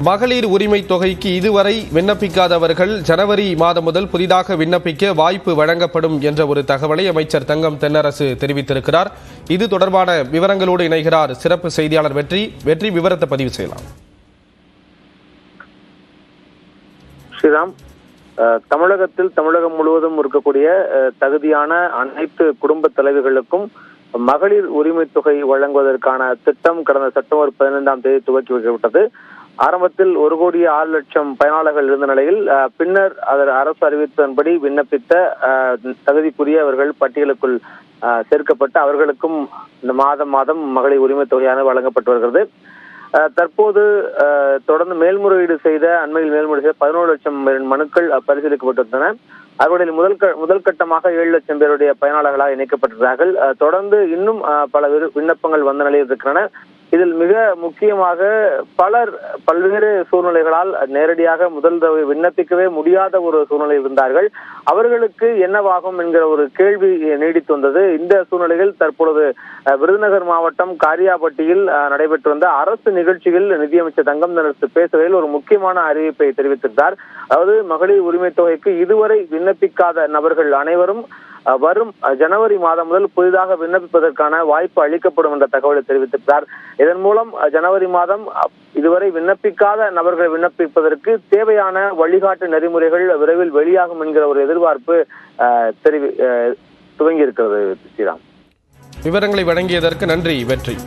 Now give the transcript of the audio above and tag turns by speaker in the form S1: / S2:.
S1: மகளிர் உரிமை தொகைக்கு இதுவரை விண்ணப்பிக்காதவர்கள் ஜனவரி மாதம் முதல் புதிதாக விண்ணப்பிக்க வாய்ப்பு வழங்கப்படும் என்ற ஒரு தகவலை அமைச்சர் தங்கம் தென்னரசு தெரிவித்திருக்கிறார். இது தொடர்பான விவரங்களோடு இணைகிறார் சிறப்பு செய்தியாளர் வெற்றி. விவரத்தை பதிவு செய்யலாம்.
S2: ஸ்ரீராம், தமிழகம் முழுவதும் இருக்கக்கூடிய தகுதியான அனைத்து குடும்ப தலைவிகளுக்கும் மகளிர் உரிமை தொகை வழங்குவதற்கான திட்டம் கடந்த செப்டம்பர் 15ஆம் தேதி துவக்கி வைக்கப்பட்டது. ஆரம்பத்தில் 1,06,00,000 பயனாளர்கள் இருந்த நிலையில் பின்னர் அரசு அறிவித்ததன்படி விண்ணப்பித்த தகுதிக்குரியவர்கள் பட்டியலுக்குள் சேர்க்கப்பட்டு அவர்களுக்கும் இந்த மாதம் மகளிர் உரிமை தொகையானது வழங்கப்பட்டு வருகிறது. தற்போது தொடர்ந்து மேல்முறையீடு செய்த 11 லட்சம் மனுக்கள் பரிசீலிக்கப்பட்டிருந்தன. அவர்களில் முதல் கட்டமாக 7 லட்சம் பேருடைய பயனாளர்களாக இணைக்கப்பட்டிருக்கிறார்கள். தொடர்ந்து இன்னும் பல விண்ணப்பங்கள் வந்த நிலையில் இருக்கின்றன. இதில் மிக முக்கியமாக பலர் பல்வேறு சூழ்நிலைகளால் நேரடியாக முதல் தடவை விண்ணப்பிக்கவே முடியாத ஒரு சூழ்நிலை இருந்தார்கள். அவர்களுக்கு என்னவாகும் என்கிற ஒரு கேள்வி நீடித்து வந்தது. இந்த சூழ்நிலையில் தற்பொழுது விருதுநகர் மாவட்டம் காரியாபட்டியில் நடைபெற்று வந்த அரசு நிகழ்ச்சியில் நிதியமைச்சர் தங்கம் தென்னரசு பேசுகையில் ஒரு முக்கியமான அறிவிப்பை தெரிவித்திருந்தார். அதாவது மகளிர் உரிமை தொகைக்கு இதுவரை விண்ணப்பிக்காத நபர்கள் அனைவரும் வரும் ஜனவரி மாதம் முதல் புதிதாக விண்ணப்பிப்பதற்கான வாய்ப்பு அளிக்கப்படும் என்ற தகவலை தெரிவித்திருக்கிறார். இதன் மூலம் ஜனவரி மாதம் இதுவரை விண்ணப்பிக்காத நபர்கள் விண்ணப்பிப்பதற்கு தேவையான வழிகாட்டு நெறிமுறைகள் விரைவில் வெளியாகும் என்கிற ஒரு எதிர்பார்ப்பு துவங்கி இருக்கிறது. ஸ்ரீராம்,
S1: விவரங்களை வழங்கியதற்கு நன்றி வெற்றி.